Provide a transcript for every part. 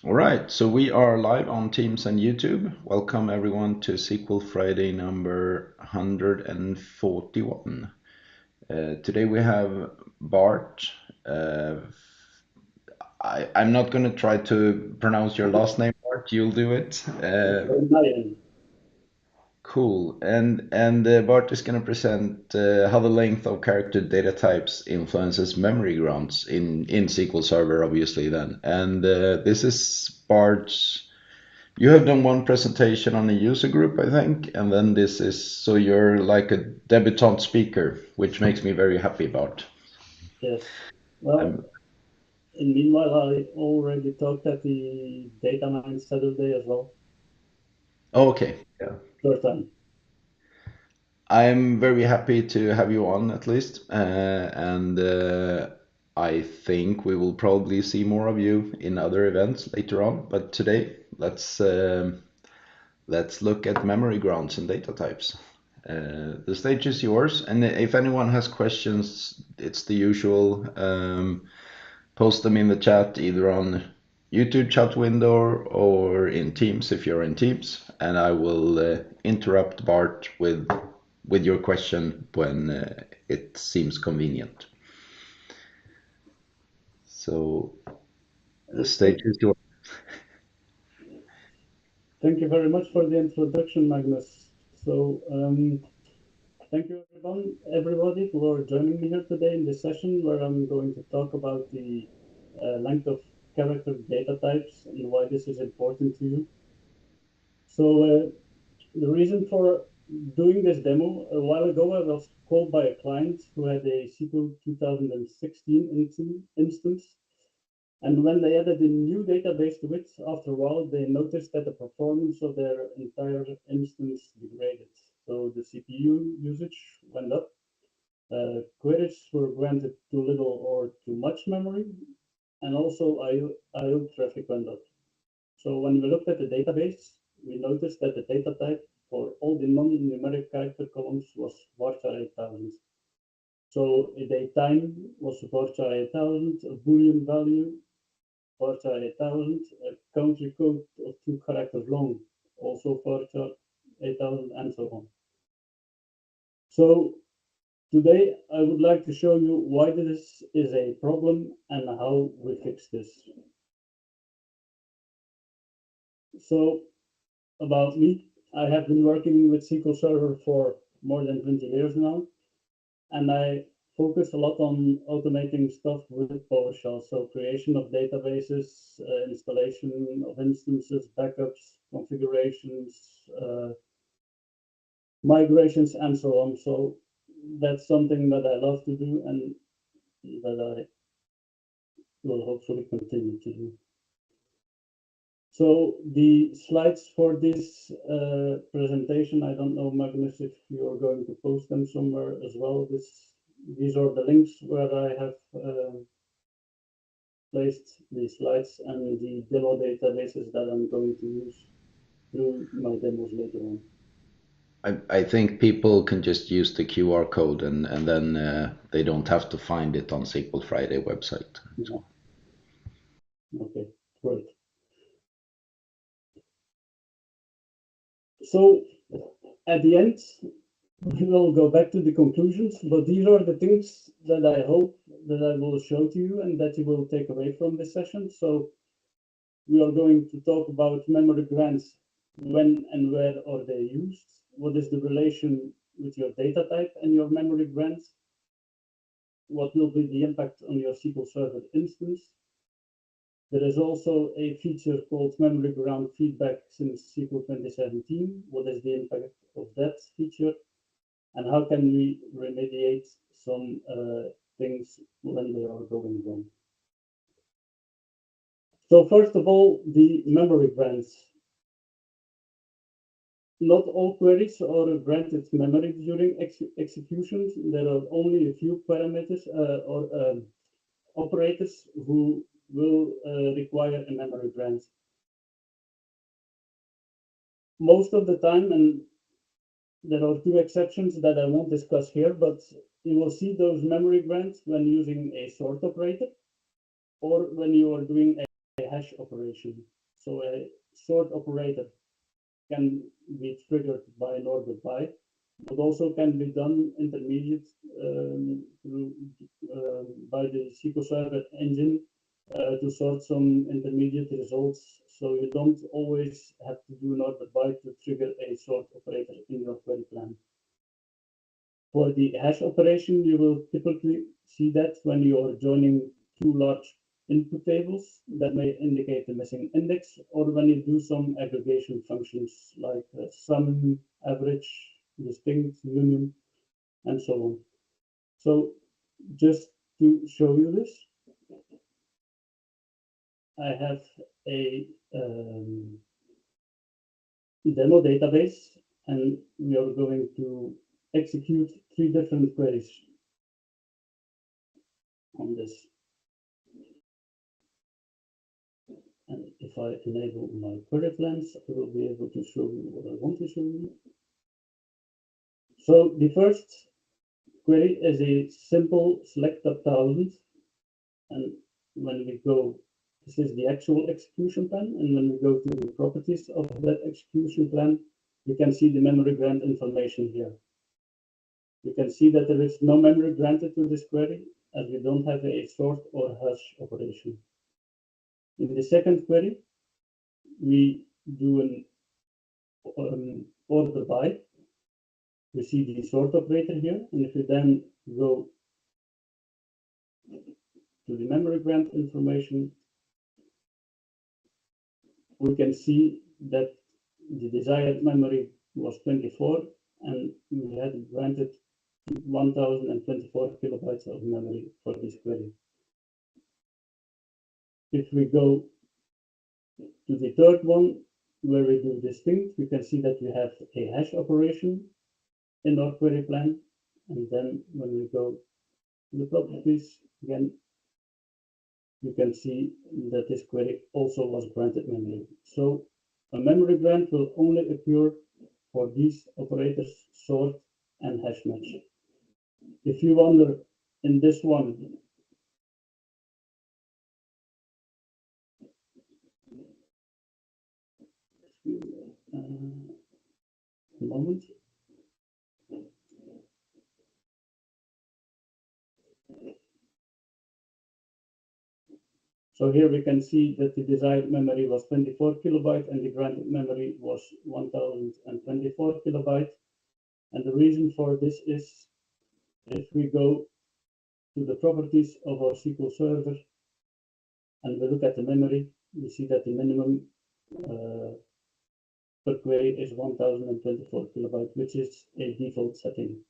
All right, so we are live on Teams and YouTube. Welcome everyone to SQL Friday number 141. Today we have Bart. I'm not going to try to pronounce your last name, Bart. You'll do it. Vernaillen. Cool. And Bart is going to present how the length of character data types influences memory grounds in SQL Server, obviously then. And this is Bart's. You have done one presentation on a user group, I think, and then this is so you're like a debutante speaker, which makes me very happy about. Yes. Well, Um, and meanwhile, I already talked at the Data Mine Saturday as well, okay, yeah. third time. I'm very happy to have you on at least, and I think we will probably see more of you in other events later on. But today, let's look at memory grounds and data types. The stage is yours, and if anyone has questions, it's the usual. Post them in the chat either on YouTube chat window or in Teams if you're in Teams, and I will interrupt Bart with your question when it seems convenient. So the Okay. stage is yours. Thank you very much for the introduction, Magnus. So, thank you everybody for joining me here today in this session where I'm going to talk about the length of character data types and why this is important to you. So, the reason for doing this demo, a while ago, I was called by a client who had a SQL 2016 instance. And when they added a new database to it, after a while, they noticed that the performance of their entire instance degraded. So the CPU usage went up, queries were granted too little or too much memory, and also IO traffic went up. So when we looked at the database, we noticed that the data type for all the non-numeric character columns was varchar 8000. So a datetime was varchar 8000, a Boolean value varchar 8000, a country code of 2 characters long, also varchar 8000, and so on. So today I would like to show you why this is a problem and how we fix this. So about me, I have been working with SQL Server for more than 20 years now, and I focus a lot on automating stuff with PowerShell. So creation of databases, installation of instances, backups, configurations, migrations, and so on. So that's something that I love to do and that I will hopefully continue to do. So the slides for this presentation, I don't know, Magnus, if you're going to post them somewhere as well. These are the links where I have placed the slides and the demo databases that I'm going to use through my demos later on. I think people can just use the QR code and then they don't have to find it on SQL Friday website. Yeah. Okay, great. So at the end, we will go back to the conclusions, but these are the things that I hope that I will show to you and that you will take away from this session. So we are going to talk about memory grants, when and where are they used, what is the relation with your data type and your memory grants, what will be the impact on your SQL Server instance. There is also a feature called memory ground feedback since SQL 2017. What is the impact of that feature? And how can we remediate some things when they are going wrong? So first of all, the memory grants. Not all queries are granted memory during executions. There are only a few parameters or operators who will require a memory grant. Most of the time, and there are two exceptions that I won't discuss here, but you will see those memory grants when using a sort operator or when you are doing a a hash operation. So a sort operator can be triggered by an order by, but also can be done intermediate by the SQL Server engine to sort some intermediate results. So you don't always have to do an order by to trigger a sort operator in your query plan. For the hash operation, you will typically see that when you are joining two large input tables that may indicate the missing index, or when you do some aggregation functions like sum, average, distinct, union, and so on. So just to show you this, I have a demo database, and we are going to execute 3 different queries on this. And if I enable my query plans, I will be able to show you what I want to show you. So the first query is a simple select of 1000. And when we go, this is the actual execution plan. And when we go to the properties of that execution plan, you can see the memory grant information here. You can see that there is no memory granted to this query as we don't have a sort or hash operation. In the second query, we do an order by. We see the sort operator here, and if you then go to the memory grant information, we can see that the desired memory was 24, and we had granted 1024 kilobytes of memory for this query. If we go to the third one, where we do distinct, we can see that we have a hash operation in our query plan. And then when we go to the properties, again, you can see that this query also was granted memory. So a memory grant will only occur for these operators, sort and hash match. If you wonder in this one, a moment. So here we can see that the desired memory was 24 kilobyte and the granted memory was 1024 kilobyte. And the reason for this is if we go to the properties of our SQL Server and we look at the memory, we see that the minimum per query is 1024 kilobyte, which is a default setting.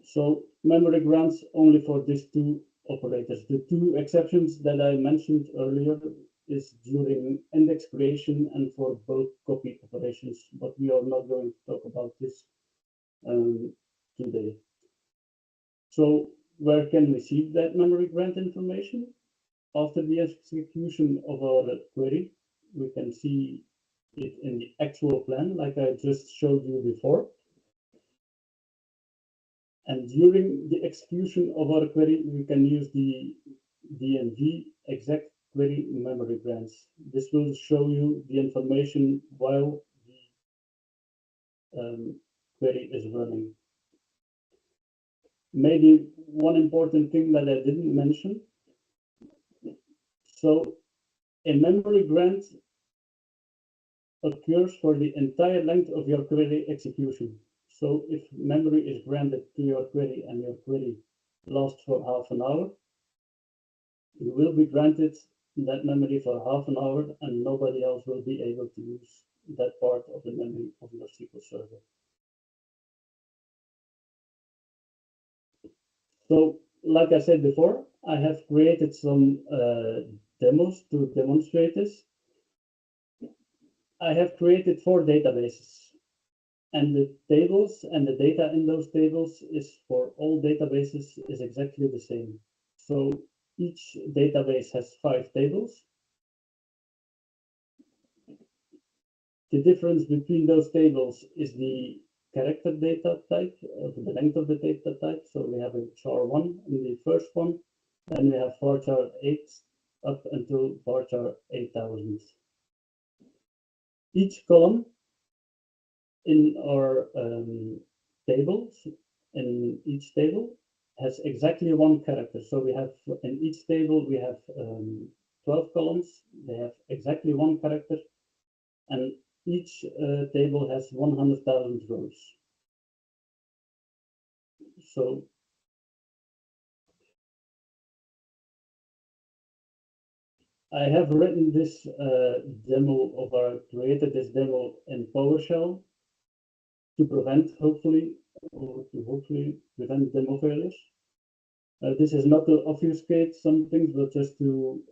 So memory grants only for these 2 operators. The 2 exceptions that I mentioned earlier is during index creation and for bulk copy operations, but we are not going to talk about this today. So where can we see that memory grant information? After the execution of our query, we can see it in the actual plan, like I just showed you before. And during the execution of our query, we can use the DNG exact query memory grants. This will show you the information while the query is running. Maybe one important thing that I didn't mention. So a memory grant occurs for the entire length of your query execution. So if memory is granted to your query and your query lasts for half an hour, you will be granted that memory for half an hour and nobody else will be able to use that part of the memory of your SQL Server. So like I said before, I have created some demos to demonstrate this. I have created 4 databases. And the tables and the data in those tables is for all databases is exactly the same. So each database has 5 tables. The difference between those tables is the character data type, the length of the data type. So we have a char1 in the first one Then we have varchar 8 up until varchar 8000. Each column in our tables, in each table, has exactly one character. So we have in each table we have 12 columns. They have exactly one character, and each table has 100,000 rows. So I have written this created this demo in PowerShell to prevent, hopefully prevent demo failures. This is not to obfuscate some things, but just to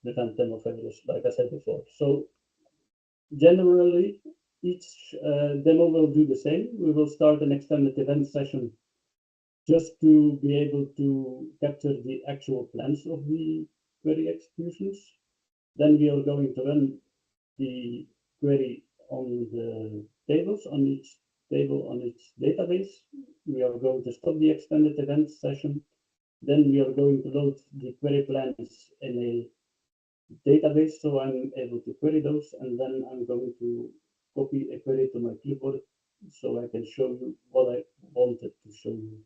prevent demo failures, like I said before. So generally, each demo will do the same. We will start an extended event session just to be able to capture the actual plans of the query executions. Then we are going to run the query on the tables, on each table, on each database. We are going to stop the extended event session. Then we are going to load the query plans in a database, so I'm able to query those, and then I'm going to copy a query to my clipboard so I can show you what I wanted to show you.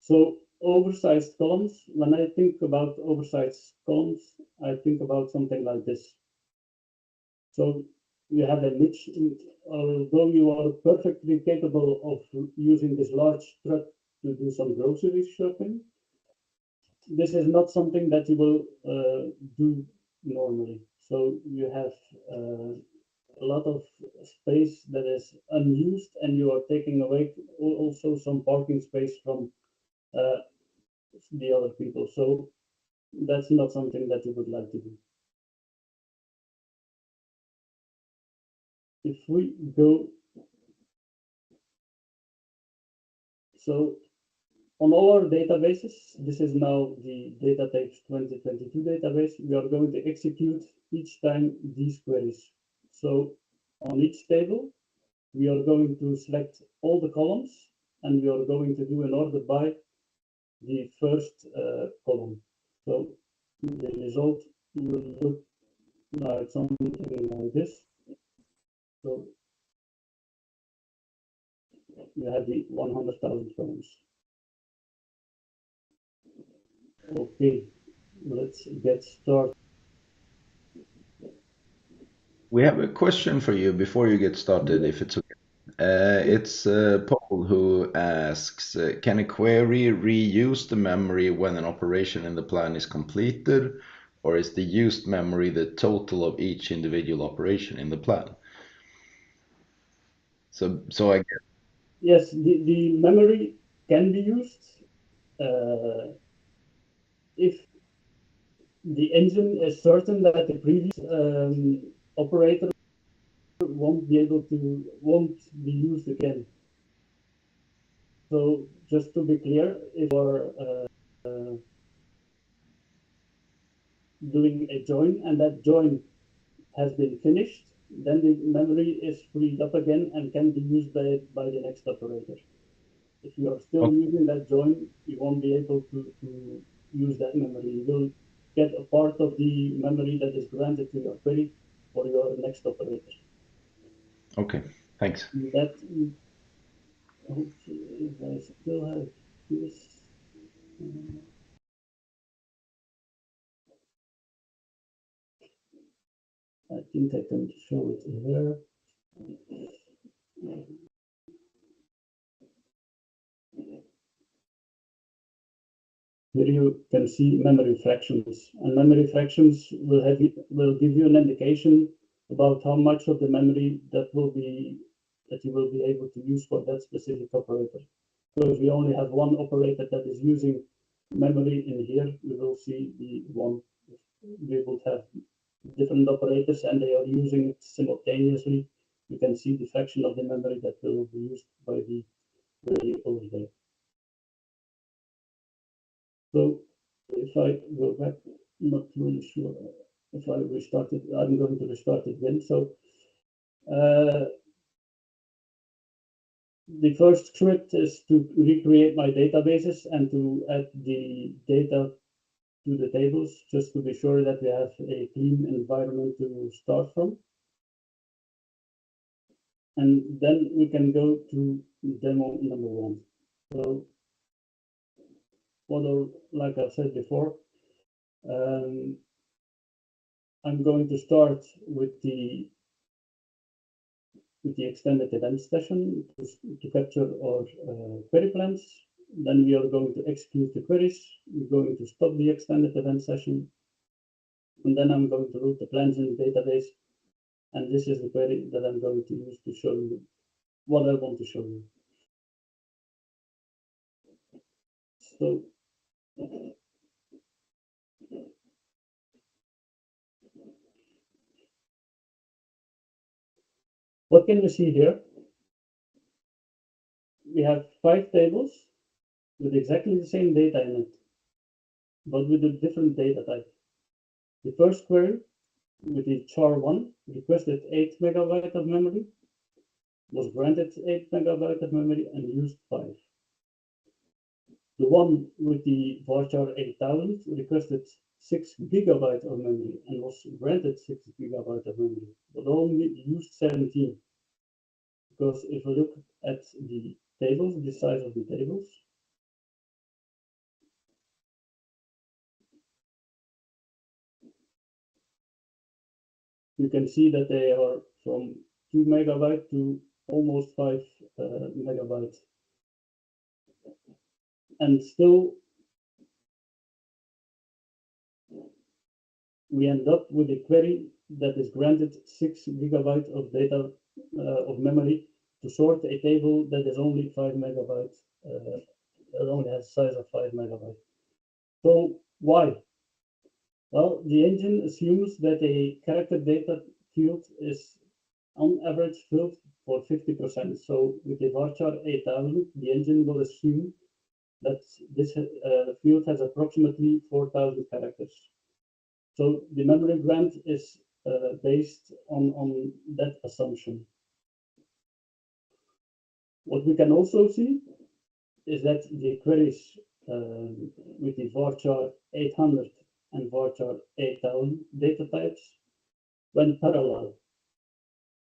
So oversized columns, when I think about oversized columns, I think about something like this. So you have a niche, although you are perfectly capable of using this large truck to do some grocery shopping, this is not something that you will do normally. So you have a lot of space that is unused, and you are taking away also some parking space from the other people. So that's not something that you would like to do. If we go, so on all our databases, this is now the datatypes 2022 database, we are going to execute each time these queries. So on each table, we are going to select all the columns, and we are going to do an order by the first column. So the result will look like something like this. So you have the 100,000 columns. Okay, let's get started. We have a question for you before you get started, if it's okay. It's Paul who asks, can a query reuse the memory when an operation in the plan is completed, or is the used memory the total of each individual operation in the plan? So I guess, Yes, the memory can be used if the engine is certain that the previous operator won't be used again. So just to be clear, if you're doing a join and that join has been finished, then the memory is freed up again and can be used by the next operator. If you are still using that join, you won't be able to use that memory. You will get a part of the memory that is granted to your query for your next operator. okay, thanks. That hopefully, if I still have this. I think I can show it here. Here you can see memory fractions, and memory fractions will give you an indication about how much of the memory that you will be able to use for that specific operator. So if we only have one operator that is using memory in here, we will see the one. If we would have different operators and they are using it simultaneously, you can see the fraction of the memory that will be used by the query over there. So if I go back, not really sure if I restart it, I'm going to restart it again. So The first script is to recreate my databases and to add the data to the tables, just to be sure that we have a clean environment to start from. And then we can go to demo number 1. So, like I said before, I'm going to start with the extended events session to capture our query plans. Then we are going to execute the queries. We're going to stop the extended event session. And then I'm going to load the plans in the database. And this is the query that I'm going to use to show you what I want to show you. So what can you see here? We have 5 tables with exactly the same data in it, but with a different data type. The first query with the char1 requested 8 megabyte of memory, was granted 8 megabyte of memory and used 5. The one with the varchar 8000 requested 6 gigabyte of memory and was granted 6 gigabyte of memory, but only used 17. Because if we look at the tables, the size of the tables, you can see that they are from 2 megabyte to almost 5 megabytes. And still, we end up with a query that is granted 6 gigabyte of data of memory to sort a table that is only 5 megabytes, that only has a size of 5 megabytes. So why? Well, the engine assumes that a character data field is on average filled for 50%. So with the varchar 8000, the engine will assume that this field has approximately 4,000 characters. So the memory grant is based on that assumption. What we can also see is that the queries with the varchar 800 and varchar 8000 data types went parallel.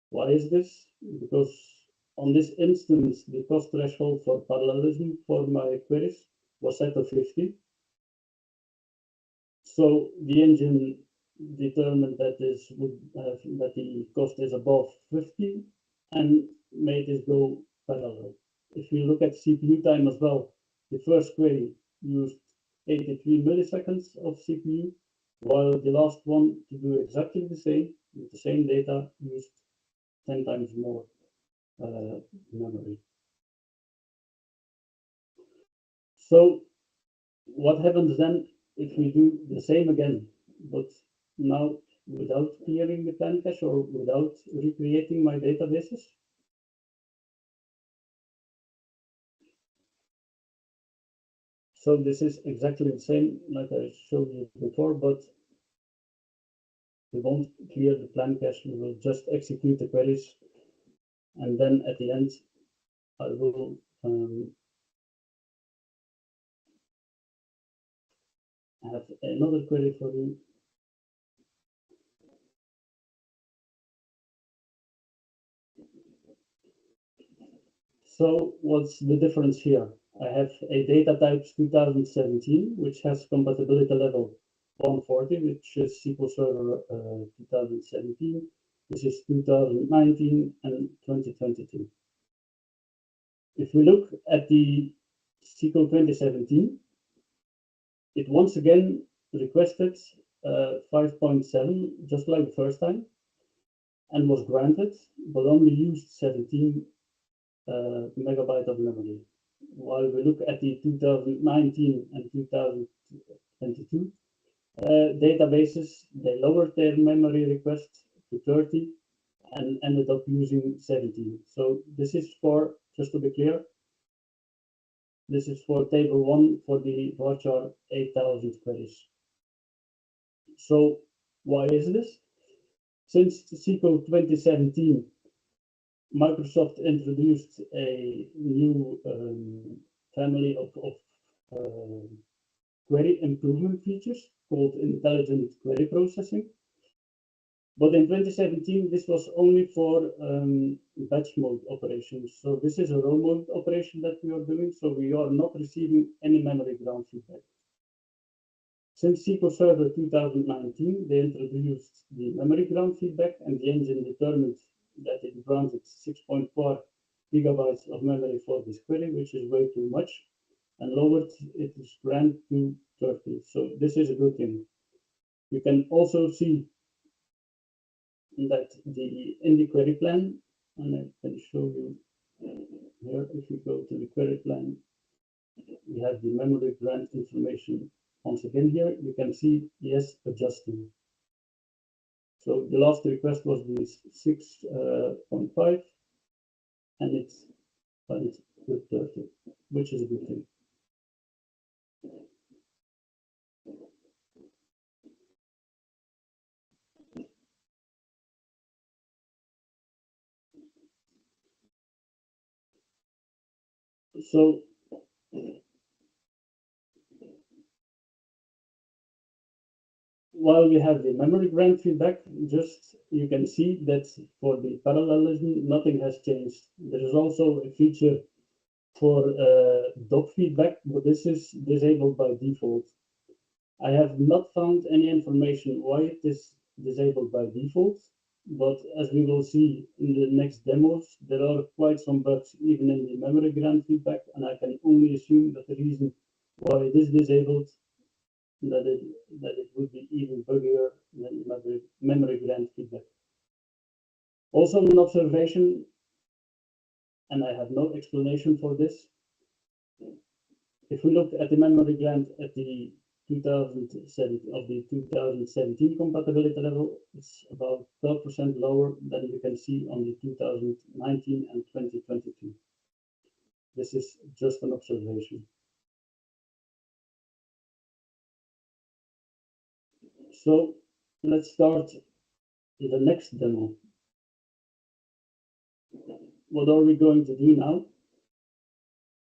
Why is this? Because on this instance, the cost threshold for parallelism for my queries was set to 50. So the engine determined that that the cost is above 50 and made this go parallel. If you look at CPU time as well, the first query used 83 milliseconds of CPU, while the last one, to do exactly the same with the same data, used 10 times more memory. So what happens then if we do the same again, but now without clearing the plan cache or without recreating my databases? So this is exactly the same like I showed you before, but we won't clear the plan cache. We will just execute the queries, and then at the end I will have another query for you. So what's the difference here? I have a data types 2017, which has compatibility level 140, which is SQL Server 2017. This is 2019 and 2022. If we look at the SQL 2017, it once again requested 5.7, just like the first time, and was granted, but only used 17 megabyte of memory. While we look at the 2019 and 2022 databases, they lowered their memory request to 30 and ended up using 17. So this is for, just to be clear, this is for table 1 for the varchar 8000 queries. So why is this? Since SQL 2017 Microsoft introduced a new family of query improvement features called intelligent query processing. But in 2017, this was only for batch mode operations. So this is a row mode operation that we are doing. So we are not receiving any memory ground feedback. Since SQL Server 2019, they introduced the memory ground feedback, and the engine determined that it granted 6.4 gigabytes of memory for this query, which is way too much, and lowered its grant to 30. So this is a good thing. You can also see that in the query plan, and I can show you here, if you go to the query plan, we have the memory grant information. Once again here, you can see yes, adjusting. So the last request was the 6.5, and it's with 30, which is a good thing. So while we have the memory grant feedback, just you can see that for the parallelism, nothing has changed. There is also a feature for doc feedback, but this is disabled by default. I have not found any information why it is disabled by default, but as we will see in the next demos, there are quite some bugs even in the memory grant feedback, and I can only assume that the reason why it is disabled, that it would be even buggier than memory grant feedback. Also an observation, and I have no explanation for this. If we look at the memory grant at the 2017 compatibility level, it's about 12% lower than you can see on the 2019 and 2022. This is just an observation. So let's start the next demo. What are we going to do now?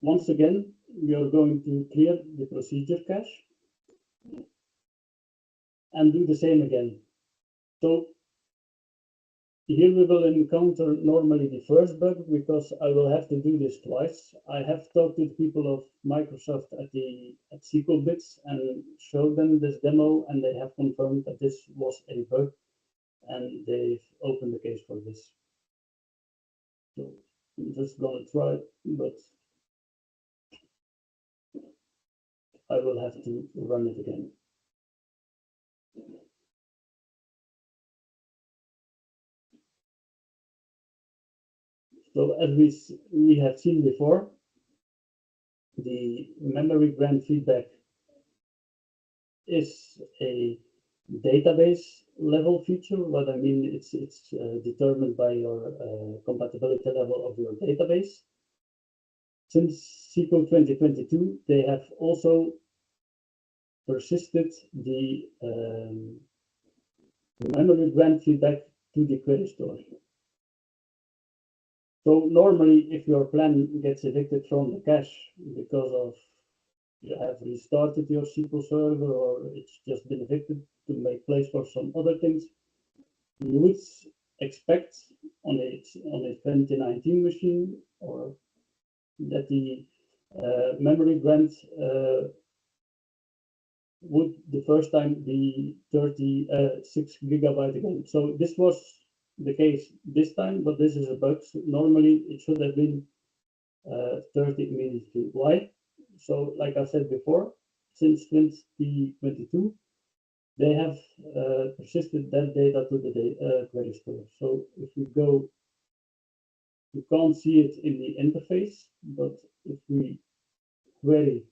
Once again, we are going to clear the procedure cache and do the same again. So here we will encounter normally the first bug because I will have to do this twice. I have talked to the people of Microsoft at SQL Bits and showed them this demo, and they have confirmed that this was a bug, and they've opened the case for this. So I'm just gonna try, but I will have to run it again. So as we have seen before, the memory grant feedback is a database level feature. What I mean, it's determined by your compatibility level of your database. Since SQL 2022, they have also persisted the memory grant feedback to the query store. So normally, if your plan gets evicted from the cache because of you have restarted your SQL Server or it's just been evicted to make place for some other things, you would expect on a 2019 machine or that the memory grant would the first time be 36 gigabyte again. So this was the case this time, but this is a bug. So normally it should have been 30 immediately. Why? So like I said before, since 2022, they have persisted that data to the query store. So if you go, you can't see it in the interface, but if we query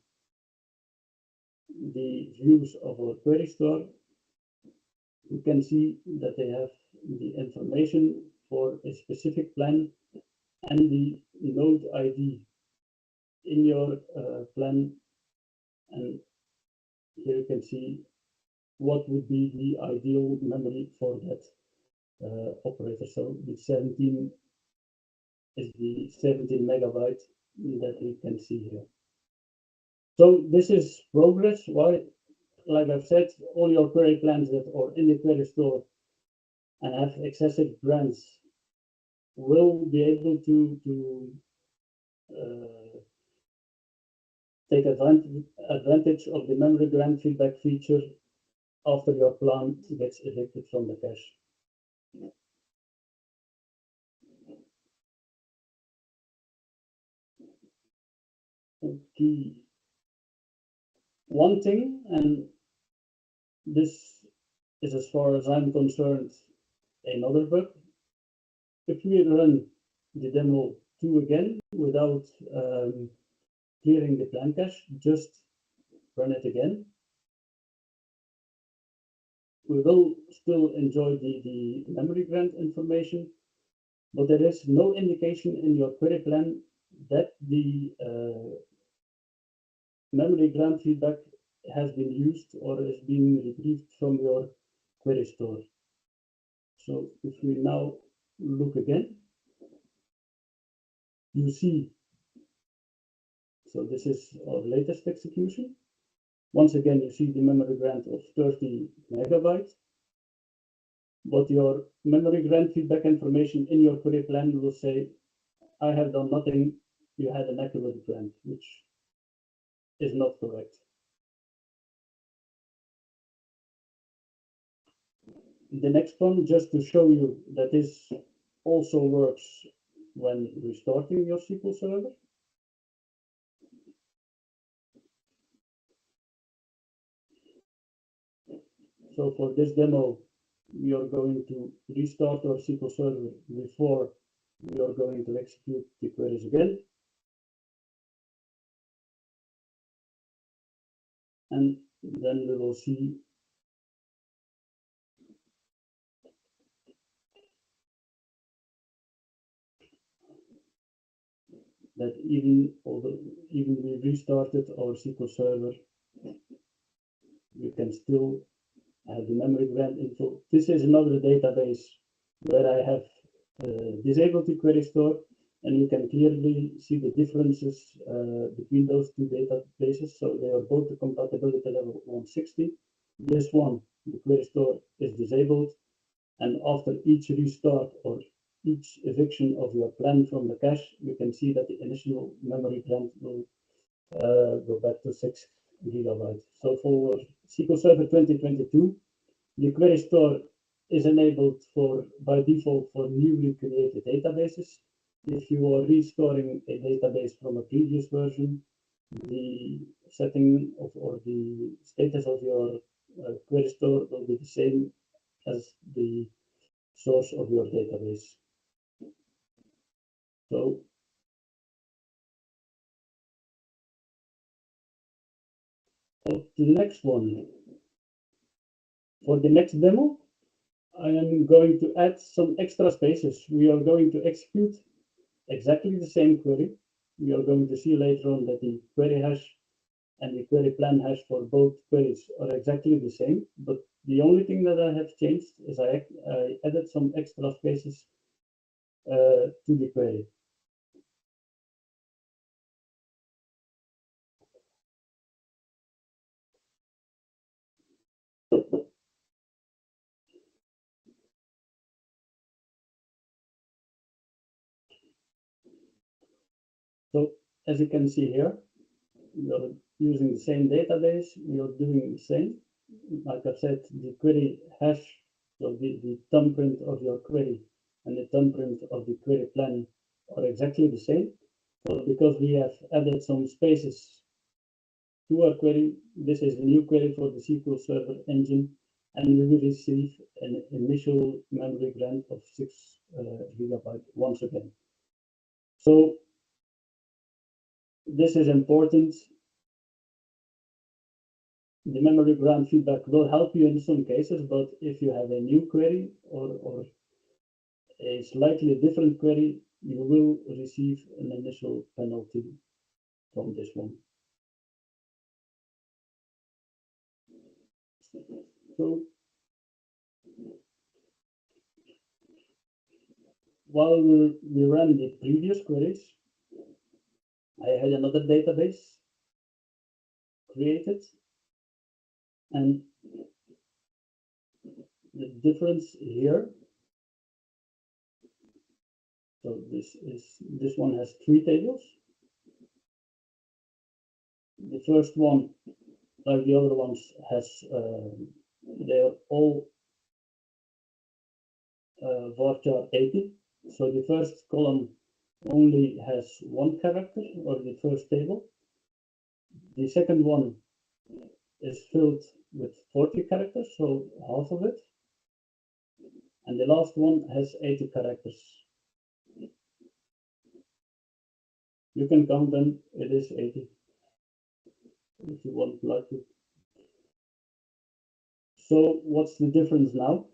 the views of our query store, you can see that they have the information for a specific plan and the node ID in your plan, and here you can see what would be the ideal memory for that operator. So the 17 is the 17 megabyte that we can see here. So this is progress. Why? Like I've said, all your query plans that are in the query store and have excessive grants will be able to take advantage of the memory grant feedback feature after your plan gets evicted from the cache. Okay. One thing, and this is as far as I'm concerned another bug. If we run the demo 2 again without clearing the plan cache, just run it again, we will still enjoy the memory grant information, but there is no indication in your query plan that the memory grant feedback has been used or is being retrieved from your query store. So if we now look again, you see, so this is our latest execution. Once again, you see the memory grant of 30 megabytes, but your memory grant feedback information in your query plan will say, I have done nothing, you had an accurate grant, which is not correct. The next one, just to show you that this also works when restarting your SQL Server. So for this demo, we are going to restart our SQL Server before we are going to execute the queries again. And then we will see that even we restarted our SQL Server, we can still have the memory grant info. This is another database where I have disabled the query store, and you can clearly see the differences between those two databases. So they are both the compatibility level 160. This one, the query store, is disabled, and after each restart or each eviction of your plan from the cache, you can see that the initial memory grant will go back to 6 gigabytes. So for SQL Server 2022, the query store is enabled by default for newly created databases. If you are restoring a database from a previous version, the setting of or the status of your query store will be the same as the source of your database. So the next one, for the next demo, I am going to add some extra spaces. We are going to execute exactly the same query. We are going to see later on that the query hash and the query plan hash for both queries are exactly the same, but the only thing that I have changed is I added some extra spaces to the query. So as you can see here, we are using the same database, we are doing the same. Like I said, the query hash, so the thumbprint of your query and the thumbprint of the query plan are exactly the same. So because we have added some spaces to our query, this is a new query for the SQL Server engine, and we will receive an initial memory grant of 6 gigabytes once again. So this is important. The memory grant feedback will help you in some cases, but if you have a new query or a slightly different query, you will receive an initial penalty from this one. So while we ran the previous queries, I had another database created, and the difference here, so this one has 3 tables. The first one, like the other ones, has they are all varchar 80. So the first column only has 1 character, or the first table. The second one is filled with 40 characters, so half of it. And the last one has 80 characters. You can count them, it is 80, if you want like to. So what's the difference now?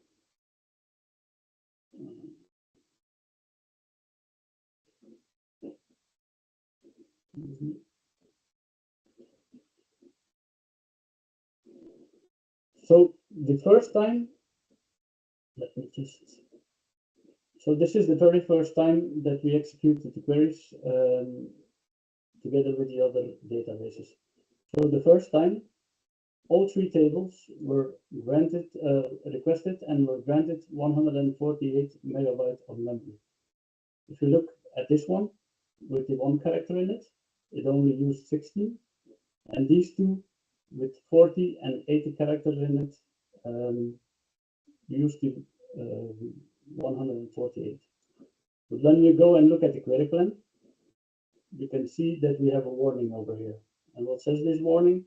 So the first time, let me just, so this is the very first time that we executed the queries together with the other databases. So the first time, all 3 tables were granted, requested and were granted 148 megabytes of memory. If you look at this one, with the 1 character in it, it only used 16, and these 2 with 40 and 80 characters in it used the 148. But when you go and look at the query plan, you can see that we have a warning over here. And what says this warning?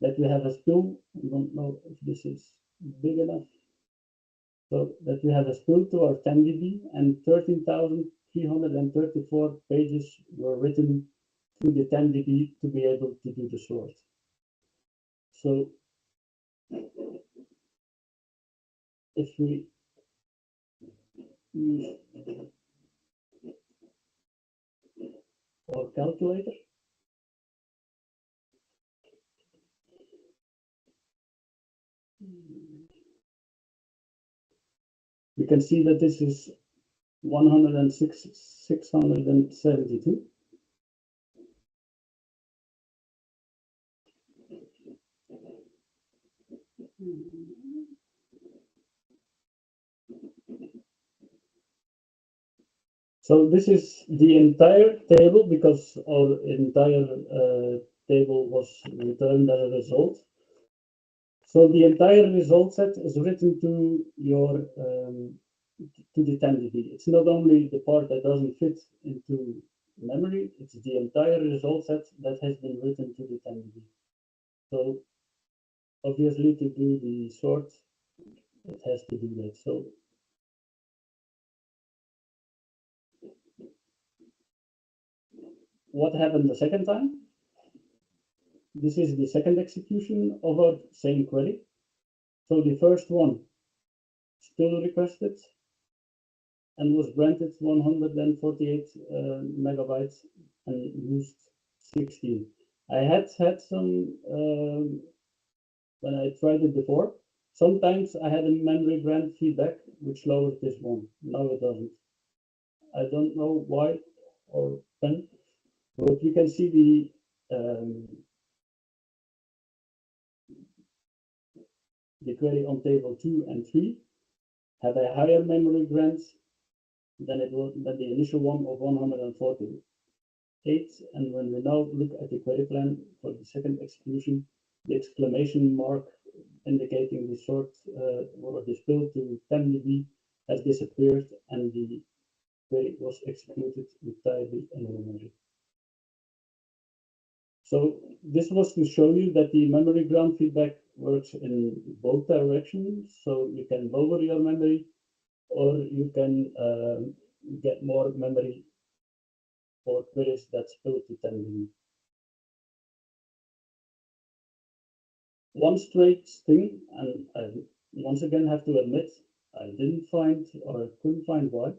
That we have a spill. I don't know if this is big enough. So that we have a spill to our 10 DB, and 13,334 pages were written to the 10 DB to be able to do the sort. So if we use our calculator, we can see that this is 106,672. So this is the entire table, because our entire table was returned as a result. So the entire result set is written to your to the 10 DB. It's not only the part that doesn't fit into memory, it's the entire result set that has been written to the 10 DB. So obviously to do the sort, it has to do that. So what happened the second time? This is the second execution of our same query. So the first one still requested and was granted 148 megabytes and used 16. I had some, when I tried it before, sometimes I had a memory grant feedback which lowered this one. Now it doesn't. I don't know why or when, but you can see the query on table 2 and 3 had a higher memory grant than the initial one of 148. And when we now look at the query plan for the second execution, the exclamation mark indicating the sort or the spill to 10 dB has disappeared, and the query was executed entirely in memory. So this was to show you that the memory grant feedback works in both directions. So you can lower your memory, or you can get more memory for queries that spill to 10 dB. One strange thing, and I once again have to admit, I didn't find, or I couldn't find why.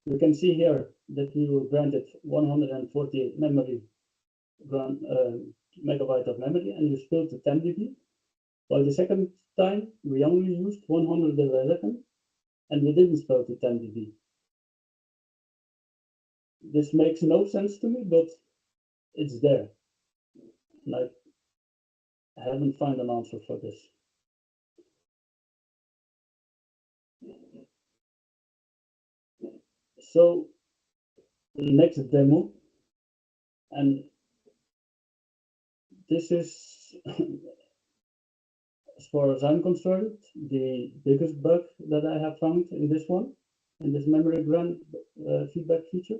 You can see here that we were granted 148 megabyte of memory, and we spilled to 10 dB. While the second time we only used 111, and we didn't spill to 10 dB. This makes no sense to me, but it's there. And I haven't found an answer for this. So the next demo, and this is, as far as I'm concerned, the biggest bug that I have found in this one, in this memory grant feedback feature.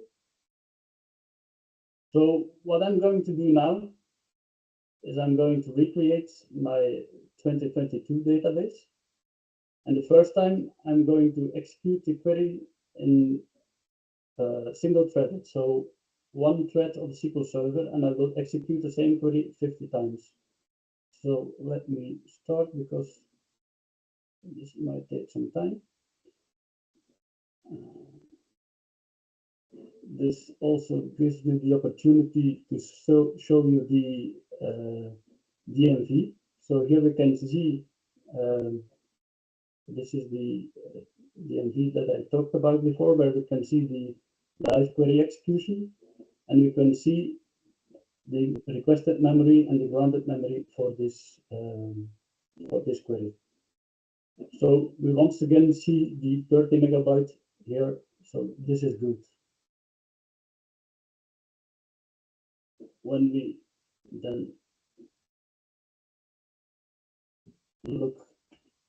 So what I'm going to do now is I'm going to recreate my 2022 database. And the first time I'm going to execute the query in single threaded. So one thread of the SQL Server, and I will execute the same query 50 times. So let me start because this might take some time. This also gives me the opportunity to show you the DMV. So here we can see this is the DMV that I talked about before, where we can see the live query execution, and we can see the requested memory and the granted memory for this query. So we once again see the 30 megabyte here. So this is good. When we then look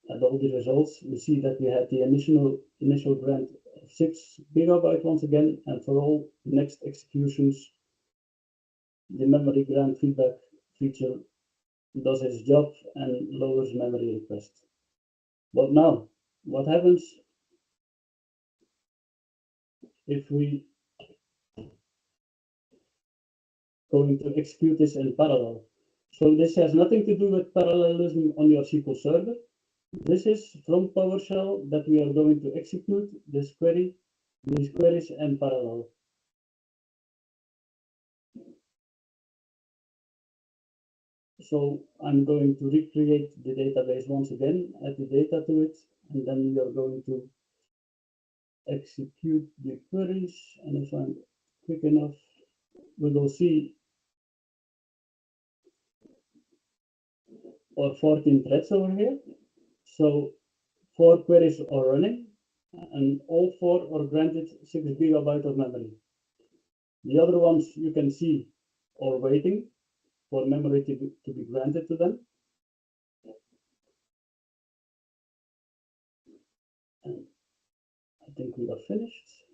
at all the results, we see that we had the initial grant of 6 gigabyte once again, and for all next executions, the memory grant feedback feature does its job and lowers memory request. But now, what happens if we going to execute this in parallel? So this has nothing to do with parallelism on your SQL Server. This is from PowerShell that we are going to execute these queries in parallel. So I'm going to recreate the database once again, add the data to it, and then we are going to execute the queries. And if I'm quick enough, we will see our 14 threads over here. So 4 queries are running, and all 4 are granted 6 gigabyte of memory. The other ones you can see are waiting for memory to be granted to them. And I think we are finished.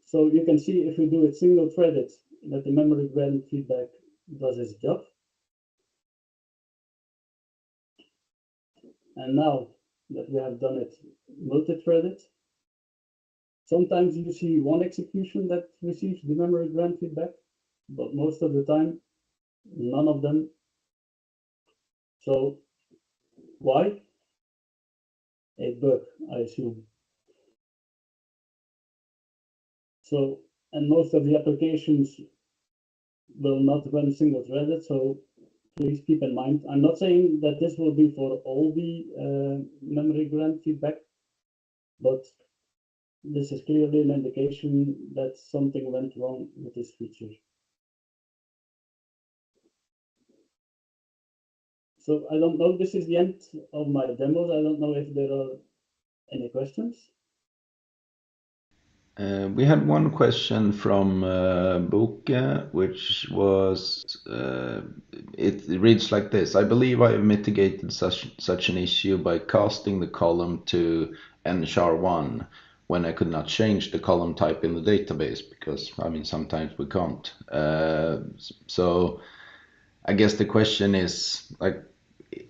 So you can see if we do it single threaded, that the memory grant feedback does its job. And now that we have done it multi-threaded, sometimes you see one execution that receives the memory grant feedback, but most of the time, none of them. So why? A bug, I assume. So, and most of the applications will not run single threaded, so please keep in mind. I'm not saying that this will be for all the memory grant feedback, but this is clearly an indication that something went wrong with this feature. So I don't know, this is the end of my demos. I don't know if there are any questions. We had one question from Boke, which was, it reads like this: I believe I have mitigated such an issue by casting the column to nchar1 when I could not change the column type in the database, because, I mean, sometimes we can't. So I guess the question is, like,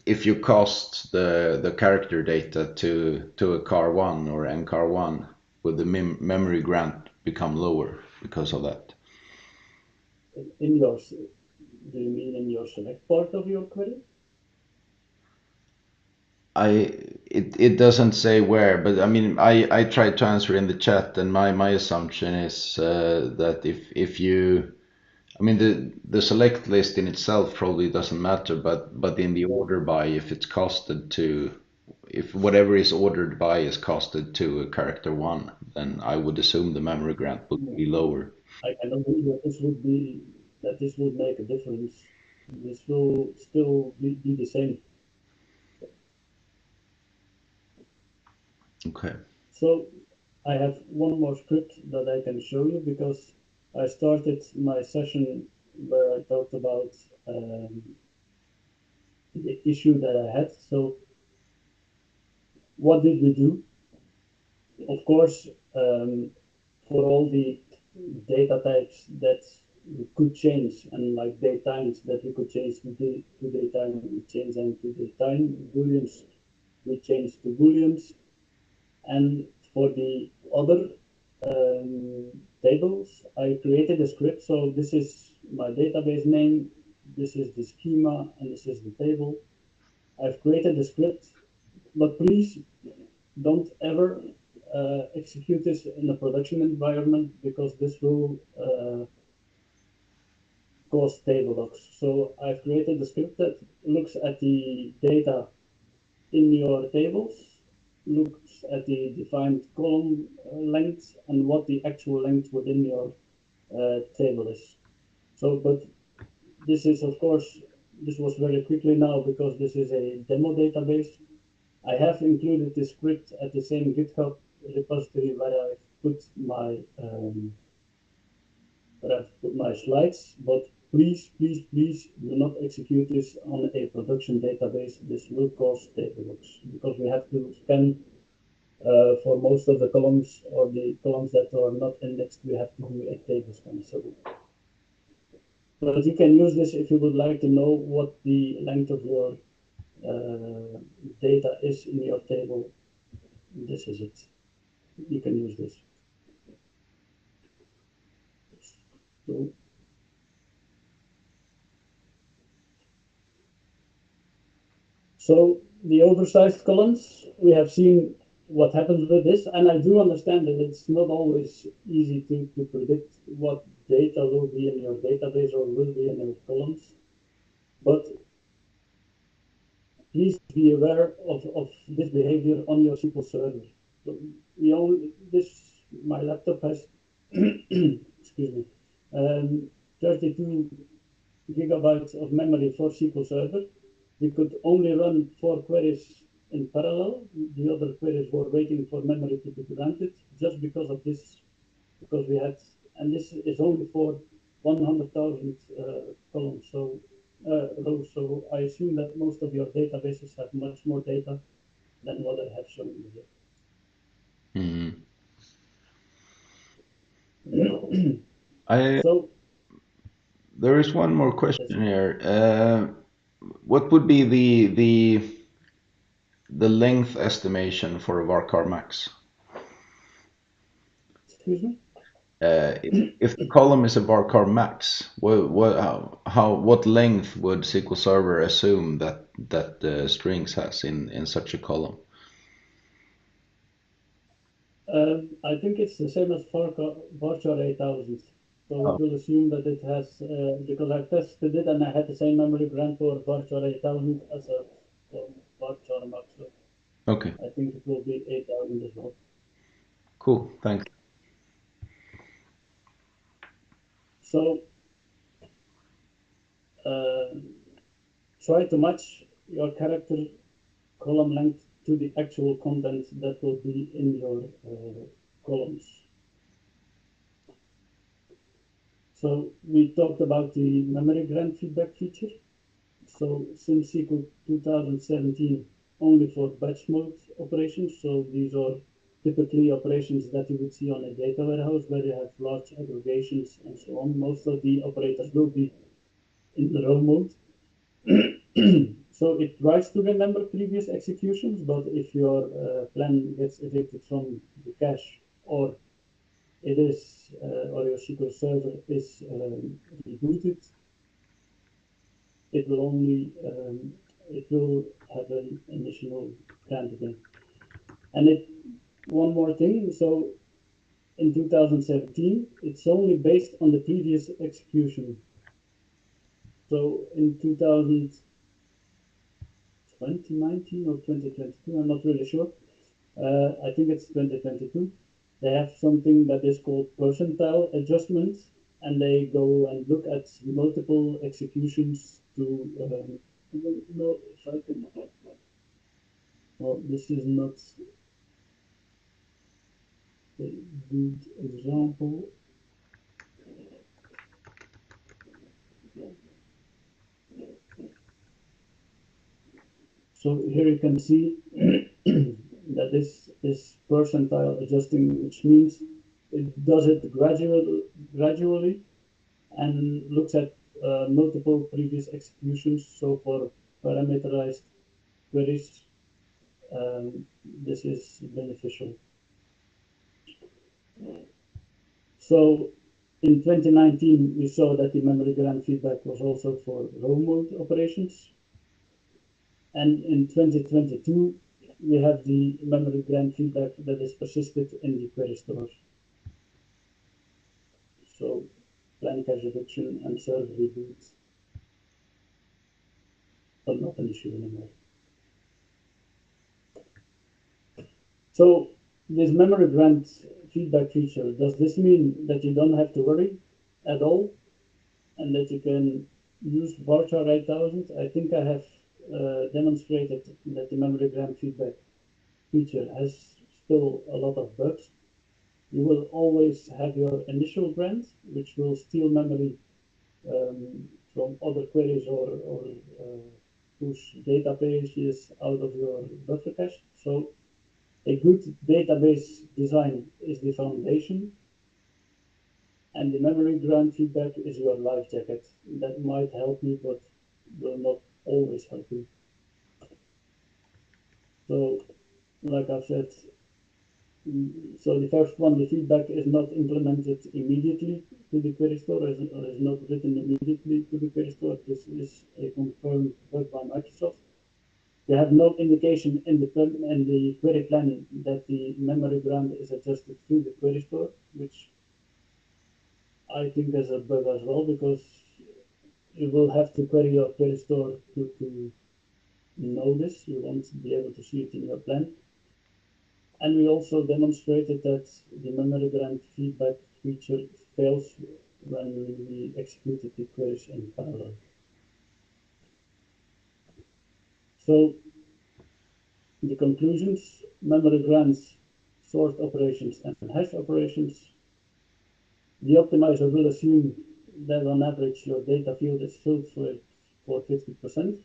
if you cast the character data to a car1 or ncar1, would the memory grant become lower because of that? In your, do you mean in your select part of your query? It doesn't say where, but I mean, I tried to answer in the chat, and my assumption is that if you, I mean, the select list in itself probably doesn't matter, but in the order by, if it's casted to if whatever is ordered by is costed to a character 1, then I would assume the memory grant would be lower. I don't think that this would make a difference. This will still be the same. Okay. So I have one more script that I can show you, because I started my session where I talked about the issue that I had. So what did we do? Of course, for all the data types that we could change, and like date times that we could change to date time, we change them to date time. Booleans, we change to booleans. And for the other tables, I created a script. So this is my database name, this is the schema, and this is the table. I've created a script, but please don't ever execute this in a production environment, because this will cause table locks. So I've created a script that looks at the data in your tables, looks at the defined column length and what the actual length within your table is. So, but this is, of course, this was very quickly now because this is a demo database. I have included the script at the same GitHub repository where I've put my slides, but please, please, please do not execute this on a production database. This will cause table locks, because we have to scan for most of the columns, or the columns that are not indexed, we have to do a table scan. So, but you can use this if you would like to know what the length of your data is in your table. This is it. You can use this. So the oversized columns, we have seen what happens with this, and I do understand that it's not always easy to predict what data will be in your database or will be in your columns, but please be aware of this behavior on your SQL Server. So my laptop has, excuse me, 32 gigabytes of memory for SQL Server. We could only run 4 queries in parallel. The other queries were waiting for memory to be granted just because of this, because we had, and this is only for 100,000 columns, so rows. So I assume that most of your databases have much more data than what I have shown you here. So there is one more question here. What would be the length estimation for a varchar max? Excuse me? If the column is a varchar max, what length would SQL Server assume that the strings has in such a column? I think it's the same as varchar 8000. So it will assume that it has, because I tested it and I had the same memory grant for varchar 8000 as a varchar max. So okay. I think it will be 8000 as well. Cool, thanks. So try to match your character column length to the actual content that will be in your columns. So we talked about the memory grant feedback feature. So SimSQL 2017 only for batch mode operations. So these are typically operations that you would see on a data warehouse where you have large aggregations and so on. Most of the operators will be in the row mode. So it tries to remember previous executions, but if your plan gets evicted from the cache, or it is, or your SQL Server is rebooted, it will only it will have an initial grant again. And one more thing. So in 2017, it's only based on the previous execution. So in 2019 or 2022, I'm not really sure. I think it's 2022. They have something that is called percentile adjustments, and they go and look at multiple executions to. I don't know if I can. Well, this is not a good example. So here you can see that this is percentile adjusting, which means it does it gradually and looks at multiple previous executions. So for parameterized queries, this is beneficial. So in 2019, we saw that the memory grant feedback was also for row mode operations. And in 2022, we have the memory grant feedback that is persisted in the query store. So plan cache reduction and server reboot are not an issue anymore. So this memory grant feedback feature, does this mean that you don't have to worry at all and that you can use Varchar 8000? I think I have demonstrated that the memory grant feedback feature has still a lot of bugs. You will always have your initial grant, which will steal memory from other queries or push data pages out of your buffer cache. So a good database design is the foundation, and the memory grant feedback is your life jacket. That might help you, but will not always help you. So, like I said, so the first one, the feedback is not implemented immediately to the query store, or is not written immediately to the query store. This is a confirmed bug by Microsoft. They have no indication in the query plan that the memory grant is adjusted through the query store, which I think is a bug as well, because you will have to query your query store to know this. You won't be able to see it in your plan. And we also demonstrated that the memory grant feedback feature fails when we executed the queries in parallel. So the conclusions: memory grants, sort operations, and hash operations. The optimizer will assume that on average your data field is filled for 50%.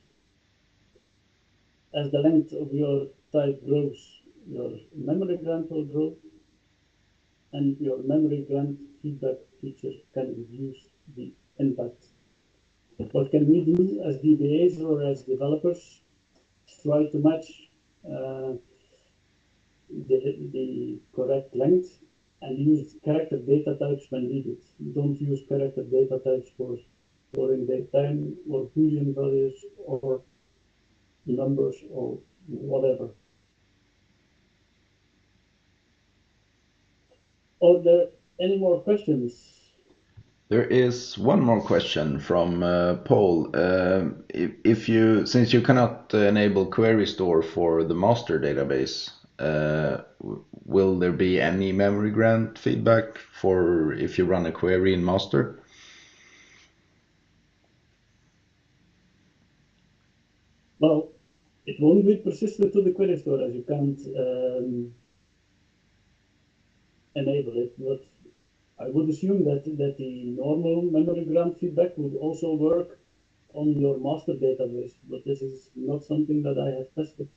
As the length of your type grows, your memory grant will grow, and your memory grant feedback feature can reduce the impact. What can we do as DBAs or as developers? Try to match the correct length and use character data types when needed. Don't use character data types for storing datetime or Boolean values or numbers or whatever. Are there any more questions? There is one more question from Paul. Since you cannot enable query store for the master database, will there be any memory grant feedback for if you run a query in master? Well, it won't be persistent to the query store as you can't enable it, but I would assume that the normal memory grant feedback would also work on your master database, but this is not something that I have tested.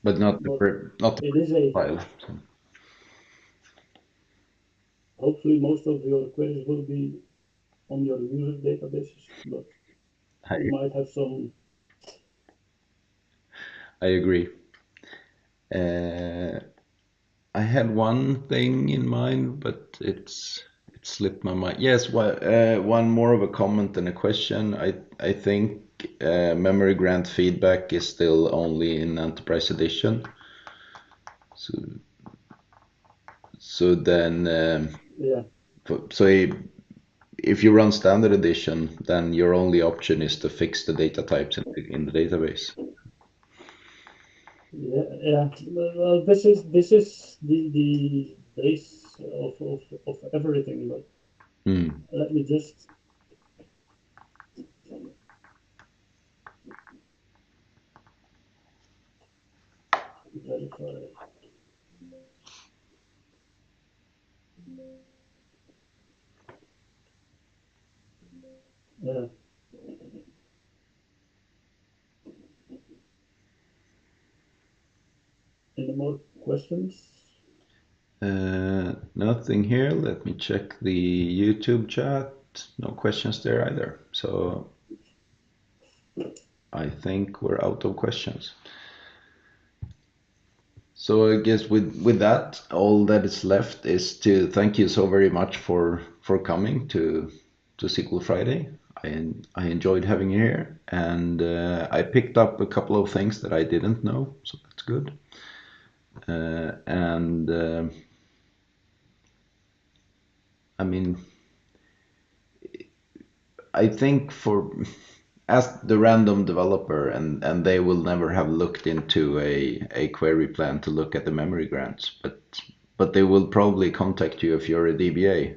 But not But not it is a file. hopefully most of your queries will be on your user databases, but you might have some. I agree. I had one thing in mind, but it slipped my mind. Yes, one more of a comment than a question. I think memory grant feedback is still only in Enterprise Edition. So then, Yeah. so if you run Standard Edition, then your only option is to fix the data types in the database. Yeah. Well, this is the base of everything. But Hmm. let me just verify. Yeah. Any more questions? Nothing here. Let me check the YouTube chat. No questions there either. So I think we're out of questions. So I guess with that, all that is left is to thank you so very much for coming to SQL Friday. I enjoyed having you here, and I picked up a couple of things that I didn't know, so that's good. And I mean, I think for as the random developer, and they will never have looked into a query plan to look at the memory grants, but they will probably contact you if you're a DBA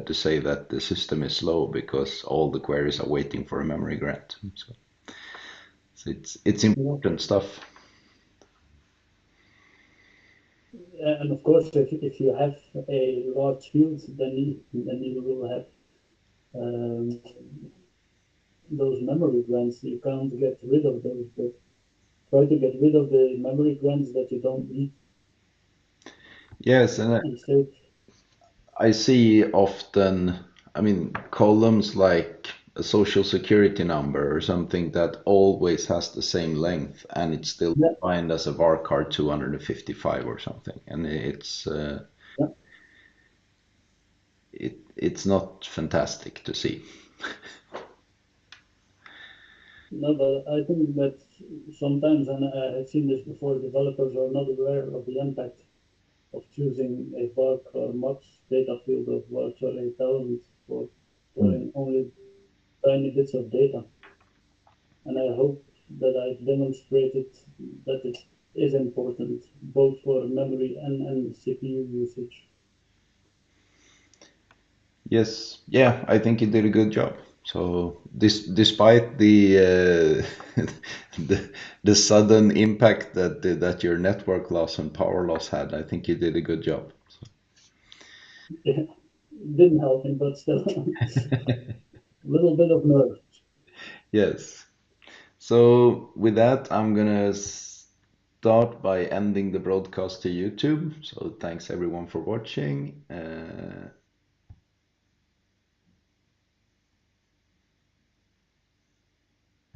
to say that the system is slow because all the queries are waiting for a memory grant. So it's Yeah. important stuff. And of course, if you have a large field, then you will have um, those memory grants. You can't get rid of those, but try to get rid of the memory grants that you don't need Yes, and and save. I see often, I mean, columns like a social security number or something that always has the same length and it's still Yeah, defined as a varchar 255 or something. And yeah. it's not fantastic to see. No, but I think that sometimes, and I've seen this before, developers are not aware of the impact of choosing a vark or mux data field of virtual 8000 for Mm. storing only tiny bits of data. And I hope that I've demonstrated that it is important both for memory and CPU usage. Yes, yeah, I think you did a good job. So despite the sudden impact that your network loss and power loss had, I think you did a good job. Yeah, didn't help him, but still, a little bit of nerve. Yes. So with that, I'm gonna start by ending the broadcast to YouTube. So thanks everyone for watching.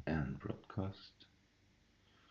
And broadcast.